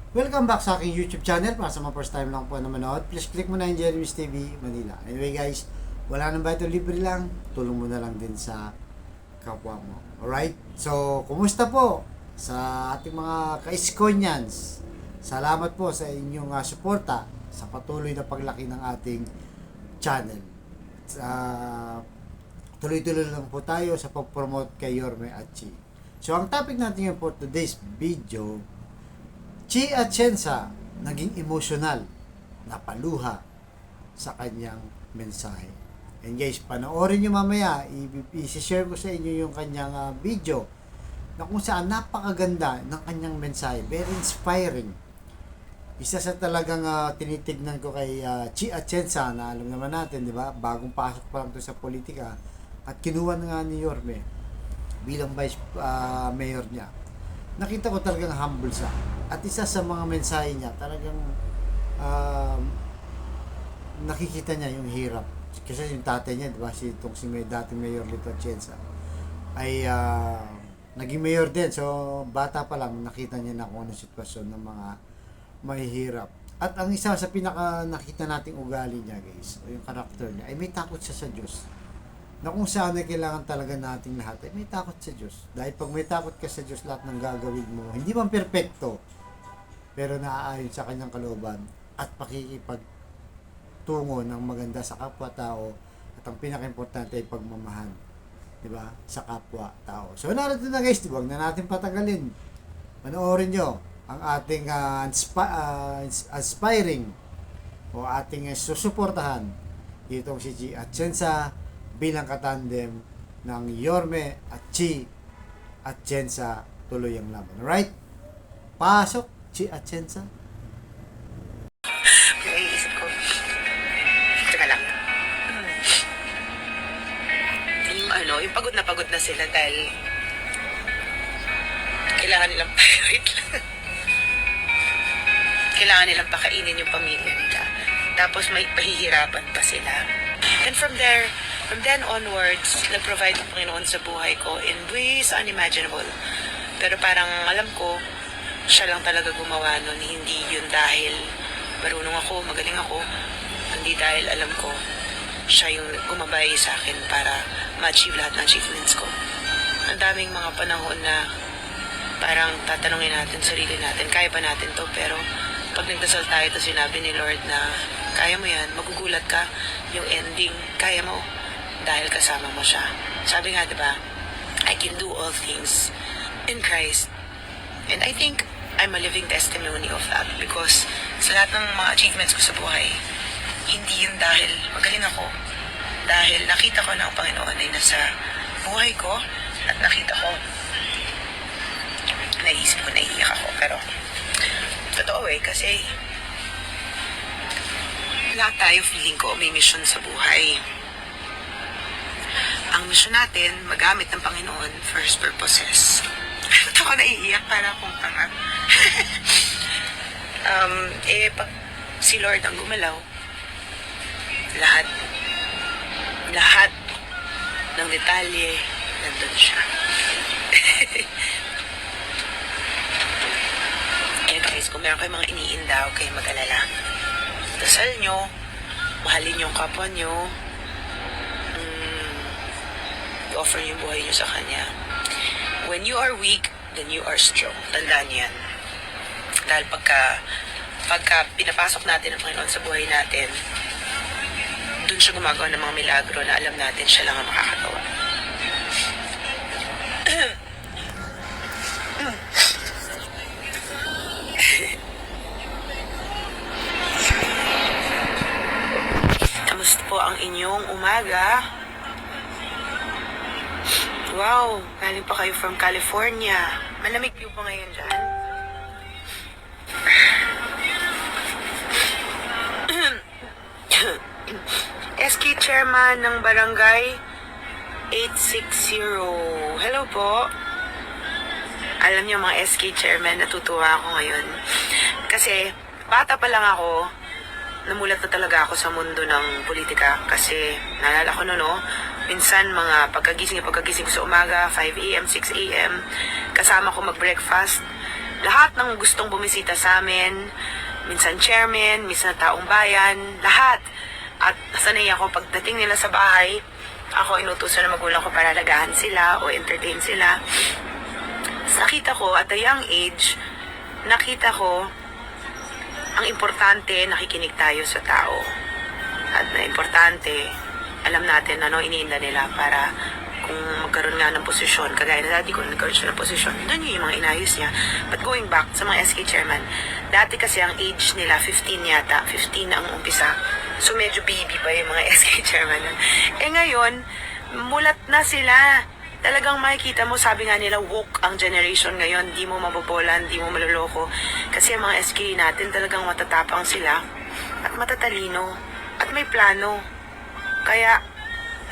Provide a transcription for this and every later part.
Welcome back sa aking YouTube channel. Para sa mga first time lang po na manood, please click mo na yung Jeremy's TV Manila. Anyway guys, wala nang bayad, libre lang. Tulong mo na lang din sa kapwa mo. Alright? So, kumusta po sa ating mga ka-Iskonians? Salamat po sa inyong suporta sa patuloy na paglaki ng ating channel. Tuloy-tuloy lang po tayo sa pag-promote kay Yorme at Chi. So, ang topic natin ngayon for today's video, Chi Atienza naging emosyonal na paluha sa kanyang mensahe. And guys, panoorin nyo mamaya, i-share ko sa inyo yung kanyang video na kung saan napakaganda ng kanyang mensahe. Very inspiring. Isa sa talagang tinitignan ko kay Chi Atienza na alam naman natin, di ba? Bagong pasok pa lang to sa politika at kinuha na nga ni Yorme bilang vice mayor niya. Nakita ko talagang humble siya. At isa sa mga mensahe niya, talagang nakikita niya yung hirap. Kasi yung tatay niya, di ba, si dating Mayor Lito Atienza, ay naging mayor din. So, bata pa lang, nakita niya na kung anong sitwasyon ng mga mahihirap. At ang isa sa pinaka nakita nating ugali niya, guys, o yung karakter niya, ay may takot siya sa Diyos. Na kung saan ay kailangan talaga nating lahat ay may takot sa Diyos. Dahil pag may takot ka sa Diyos, lahat ng gagawin mo, hindi man perpekto, pero naaayon sa kanyang kalooban at pakikipagtungo ng maganda sa kapwa-tao at ang pinaka-importante ay pagmamahal, di ba, sa kapwa-tao. So, narito na guys, huwag na natin patagalin. Panoorin nyo ang ating aspiring o ating susuportahan itong si Chi Atienza bilang katandem ng Yorme at Chi Atienza. Tuloy ang laban. Alright? Pasok, Chi Atienza. Naiisip ko. Teka lang. Yung pagod na sila dahil kailangan nilang wait lang. Kailangan nilang pakainin yung pamilya nila. Tapos may pahihirapan pa sila. And from then onwards, nag-provide ng Panginoon sa buhay ko in ways unimaginable. Pero parang alam ko, siya lang talaga gumawa nun. Hindi yun dahil marunong ako, magaling ako. Hindi dahil alam ko, siya yung gumabay sa akin para ma-achieve lahat ng achievements ko. Ang daming mga panahon na parang tatanungin natin sarili natin, kaya ba natin to? Pero pag nagdasal tayo, to sinabi ni Lord na kaya mo yan, magugulat ka, yung ending, kaya mo dahil kasama mo siya. Sabi nga, diba, I can do all things in Christ. And I think I'm a living testimony of that because sa lahat ng mga achievements ko sa buhay, hindi yun dahil magaling ako. Dahil nakita ko na ang Panginoon ay nasa buhay ko at nakita ko, naisip ko, naiiyak ako. Pero totoo kasi lahat tayo feeling ko may mission sa buhay. Ang mission natin, magamit ng Panginoon for His purposes. Ba't ako naiiyak para akong tanga? Pag si Lord ang gumalaw, lahat ng detalye, nandun siya. Kaya guys, kung meron kayo mga iniindaw, kayo mag-alala. Dasal nyo, mahalin yung kapwa nyo, i-offer yung buhay nyo sa Kanya. When you are weak, then you are strong. Tandaan yan. Dahil pagka pinapasok natin ang Panginoon sa buhay natin, dun siya gumagawa ng mga milagro na alam natin siya lang ang makakagawa. Kamusta po ang inyong umaga? Wow, galing pa kayo from California. Malamig po ba ngayon dyan? SK Chairman ng Barangay 860. Hello po. Alam niyo mga SK Chairman, natutuwa ako ngayon. Kasi bata pa lang ako, namulat na talaga ako sa mundo ng politika. Kasi naalala ko no, minsan mga pagkagising ko sa umaga, 5 a.m., 6 a.m., kasama ko mag-breakfast, lahat ng gustong bumisita sa amin, minsan chairman, minsan taong bayan, lahat. At sanay ako pagdating nila sa bahay, ako inutusan ng magulang ko para lagahan sila o entertain sila. Nakita ko at a young age, nakita ko ang importante, nakikinig tayo sa tao. At na importante, alam natin ano iniinda nila para kung magkaroon nga ng posisyon, kagaya na dati ko nagkaroon siya ng posisyon, doon yung mga inayos niya. But going back sa mga SK chairman, dati kasi ang age nila, 15 yata, 15 ang umpisa. So medyo baby pa yung mga SK chairman nun. Eh ngayon, mulat na sila. Talagang makikita mo, sabi nga nila, woke ang generation ngayon. Di mo mabobolan, di mo maluloko. Kasi ang mga SK natin talagang matatapang sila at matatalino at may plano. Kaya,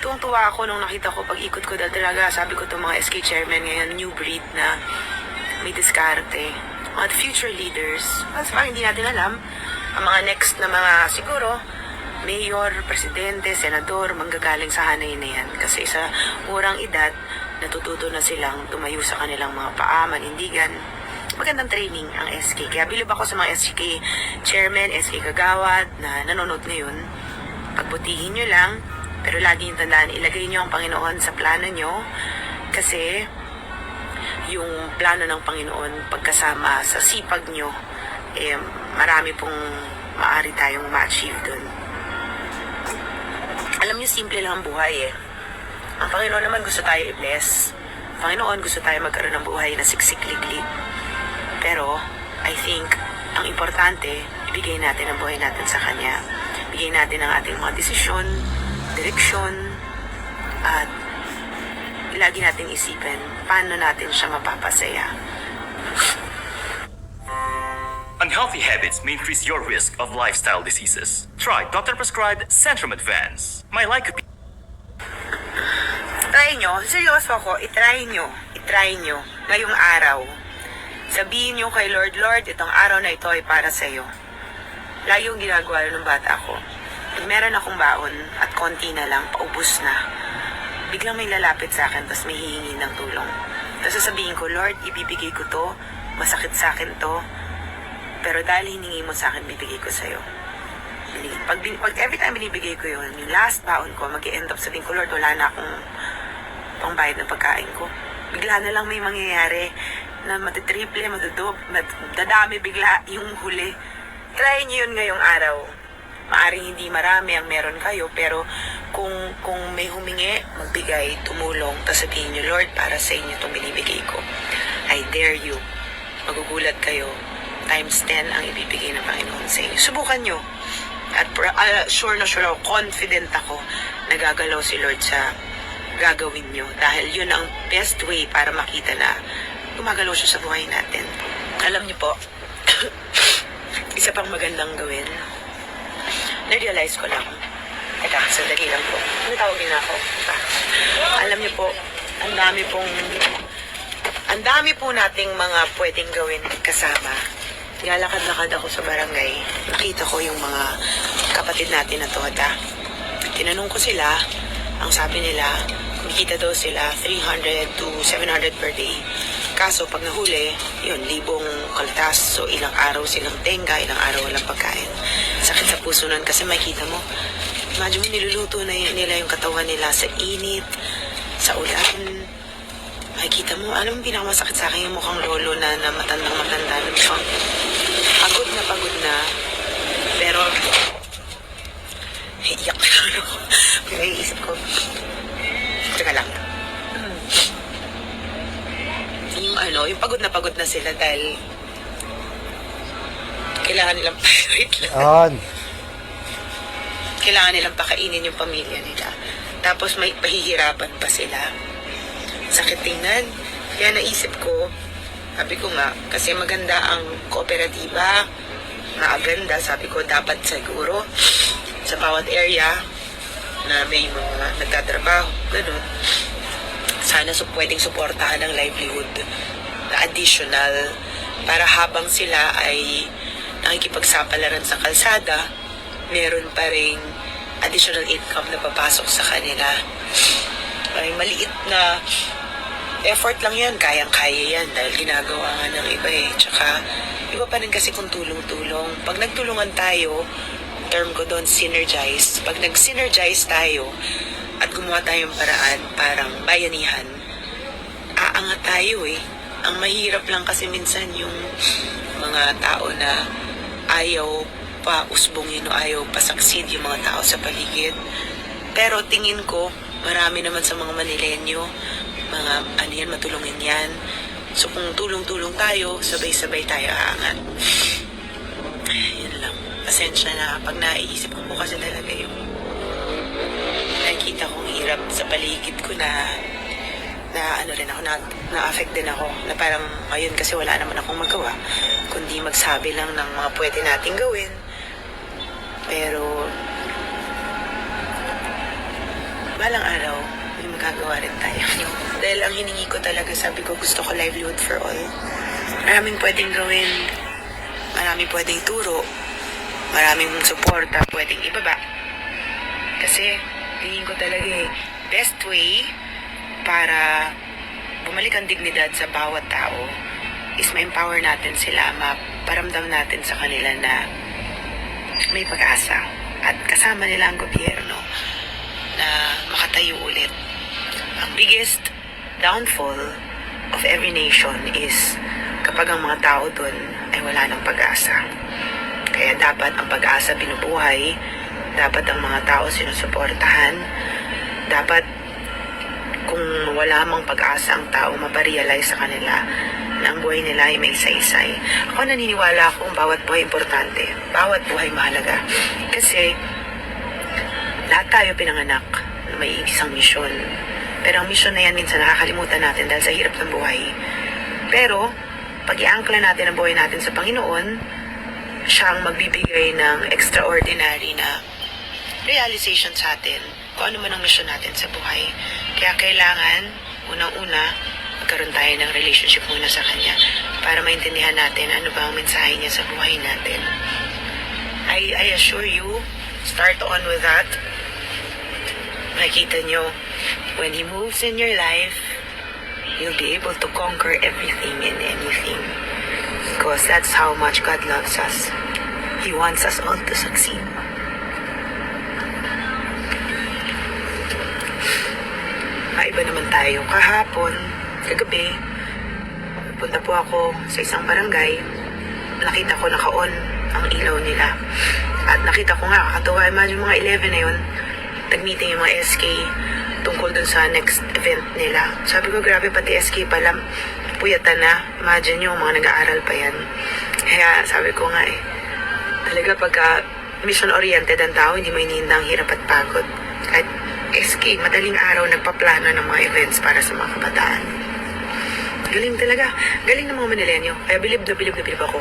tuwang-tuwa ako nung nakita ko pag-ikot ko dahil talaga, sabi ko itong mga SK chairman ngayon, new breed na may diskarte. Mga future leaders. Kasi parang hindi natin alam, ang mga next na mga siguro, mayor, presidente, senador, manggagaling sa hanay na yan. Kasi sa murang edad, natututo na silang tumayo sa kanilang mga paa, manindigan. Magandang training ang SK. Kaya bilib ako sa mga SK chairman, SK kagawad na nanonood ngayon. Pagbutihin nyo lang, pero lagi yung tandaan, ilagay nyo ang Panginoon sa plano nyo. Kasi yung plano ng Panginoon pagkasama sa sipag nyo, marami pong maaari tayong ma-achieve dun. Alam niyo, simple lang ang buhay Ang Panginoon naman gusto tayo i-bless. Ang Panginoon gusto tayo magkaroon ng buhay na siksik-liglig. Pero, I think, ang importante, ibigay natin ang buhay natin sa Kanya. Bigay natin ang ating mga desisyon, direksyon, at lagi natin isipin paano natin siya mapapasaya. Unhealthy habits may increase your risk of lifestyle diseases. Try doctor-prescribed Centrum Advance. My lycopene. Try nyo, seryoso ako, itry nyo ngayong araw. Sabihin nyo kay Lord, Lord, itong araw na ito ay para sa'yo. Lagi yung ginagawa ng bata ko. Pag meron akong baon at konti na lang, paubos na. Biglang may lalapit sa akin, tapos may hihingi ng tulong. Tapos sasabihin ko, Lord, ibibigay ko to, masakit sa akin to, pero dahil hiningi mo sa akin, bibigay ko sa'yo. Pag every time binibigay ko yun, yung last baon ko, mag-i-end up sabihin ko, Lord, wala na akong pangbayad ng pagkain ko. Bigla na lang may mangyayari na matitriple, dadami bigla yung huli. Try nyo yun ngayong araw. Maaring hindi marami ang meron kayo, pero kung may humingi, magbigay, tumulong, tapos sabihin nyo, Lord, para sa inyo itong binibigay ko. I dare you. Magugulat kayo. Times 10 ang ibibigay ng Panginoon sa inyo. Subukan nyo. At sure na sure ako, confident ako na gagalaw si Lord sa gagawin nyo. Dahil yun ang best way para makita na gumagalaw siya sa buhay natin. Alam nyo po, isa pang magandang gawin. Na-realize ko lang. Teka, sandali lang po. Natawagin na ako. Alam nyo po, ang dami po nating mga pwedeng gawin kasama. Lalakad-lakad ako sa barangay. Nakita ko yung mga kapatid natin na toda. Tinanong ko sila, ang sabi nila, kumikita daw sila 300 to 700 per day. Kaso pag nahuli, yun, 1,000 kaltas. So ilang araw silang tenga, ilang araw walang pagkain. Sakit sa puso nun kasi makita mo, imagine mo niluluto na nila yung katawan nila sa init, sa ulan. Makikita mo, alam mo pinakamasakit sa akin yung mukhang lolo na matandang-matanda. Pagod na. Pero, iyak na ako. Pinaiisip ko, teka lang. Yung pagod na sila dahil kailangan nilang wait lang. Kailangan nilang pakainin yung pamilya nila. Tapos may pahihirapan pa sila. Sakit tingnan. Kaya naisip ko, sabi ko nga, kasi maganda ang kooperatiba, aganda, sabi ko, dapat siguro sa bawat area na may mga nagtatrabaho, ganun. Sana pwedeng suportahan ng livelihood na additional para habang sila ay nakikipagsapalaran sa kalsada, meron pa ring additional income na papasok sa kanila. Ay maliit na effort lang yan, kayang-kaya yan dahil ginagawa nga ng iba eh. Tsaka, iba pa rin kasi kung tulong-tulong. Pag nagtulungan tayo, term ko doon, synergize. Pag nag-synergize tayo at gumawa tayong paraan, parang bayanihan, aangat tayo eh. Ang mahirap lang kasi minsan yung mga tao na ayaw pa usbongin o ayaw pa succeed yung mga tao sa paligid. Pero tingin ko, marami naman sa mga Manilenyo, mga ano yan, matulungin yan. So kung tulong-tulong tayo, sabay-sabay tayo aangat. Yun lang. Pasensya na pag naiisip ko kasi talaga yung nakikita kong hirap sa paligid ko na ano rin ako, na-affect din ako. Na parang ngayon kasi wala naman akong magawa, kundi magsabi lang ng mga pwede nating gawin. Pero balang araw, may magagawa rin tayo. Dahil ang hiningi ko talaga, sabi ko, gusto ko livelihood for all. Maraming pwedeng gawin, maraming pwedeng turo, maraming suporta pwedeng ibaba. Kasi, tingin ko talaga best way para bumalik ang dignidad sa bawat tao is ma-empower natin sila, maparamdam natin sa kanila na may pag-asa. At kasama nila ang gobyerno na makatayo ulit. Ang biggest downfall of every nation is kapag ang mga tao dun ay wala ng pag-asa. Kaya dapat ang pag-asa binubuhay, dapat ang mga tao sinusuportahan, dapat kung wala mang pag-asa ang tao, maparealize sa kanila na ang buhay nila ay may saysay. Ako naniniwala akong bawat buhay importante, bawat buhay mahalaga. Kasi lahat tayo pinanganak na may isang misyon. Pero ang misyon na yan minsan nakakalimutan natin dahil sa hirap ng buhay. Pero, pag i-angkla natin ang buhay natin sa Panginoon, siya ang magbibigay ng extraordinary na realization sa atin kung ano man ang misyon natin sa buhay. Kaya kailangan, unang-una, magkaroon tayo ng relationship muna sa Kanya para maintindihan natin ano ba ang mensahe niya sa buhay natin. I assure you, start on with that. Makikita nyo, when He moves in your life, you'll be able to conquer everything and anything. Because that's how much God loves us. He wants us all to succeed. Maiba naman tayo. Kahapon, kagabi, punta po ako sa isang barangay. Nakita ko naka-on ang ilaw nila. At nakita ko nga, kakatuwa, imagine mga 11 na yun, nag-meeting yung mga SK tungkol dun sa next event nila. Sabi ko, grabe, pati SK pala, puyatan na. Imagine nyo, mga nag-aaral pa yan. Kaya sabi ko nga talaga pagka mission-oriented ang tao, hindi mo iniinda ang hirap at pagod. Kahit SK, madaling araw nagpaplano ng mga events para sa mga kabataan. Galing talaga. Galing ng mga Manilenyo. Kaya bilib na bilib ako.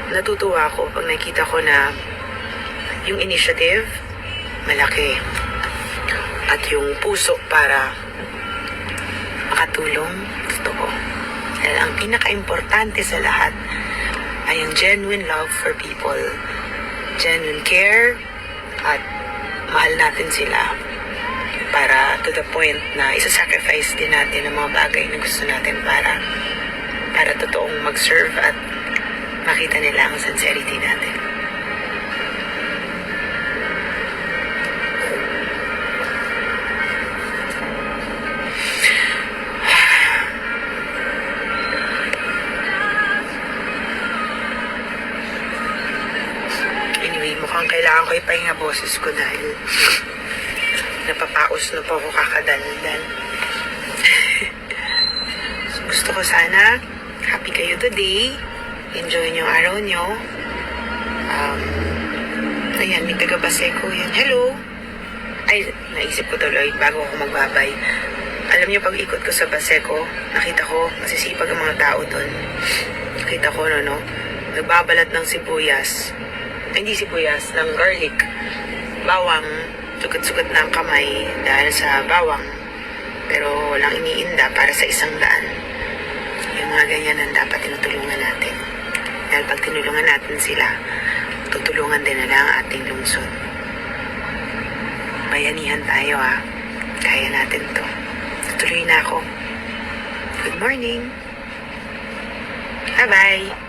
Natutuwa ako pag nakita ko na yung initiative, malaki. At yung puso para makatulong, gusto ko. Dahil ang pinaka-importante sa lahat ay ang genuine love for people. Genuine care at mahal natin sila para to the point na isa-sacrifice din natin ang mga bagay na gusto natin para totoong mag-serve at makita nila ang sincerity natin. Anyway, mukhang kailangan ko ipahinga boses ko dahil napapaos na po ako kakadaldan. So, gusto ko sana happy kayo today. Enjoy nyo araw nyo. Ayan, may taga-Baseco yan. Hello! Ay, naisip ko tuloy bago ako magbabay. Alam niyo, pag ikot ko sa Baseco, nakita ko masisipag ang mga tao doon. Nakita ko, nagbabalat ng sibuyas. Ay, hindi sibuyas, ng garlic. Bawang, sugat-sugat na ang kamay dahil sa bawang. Pero walang iniinda para sa 100. Yung mga ganyan ang dapat tinutulungan natin. Dahil pag tinulungan natin sila, tutulungan din nila ang ating lungsod. Bayanihan tayo Kaya natin to. Tuloy na ako. Good morning. Bye-bye.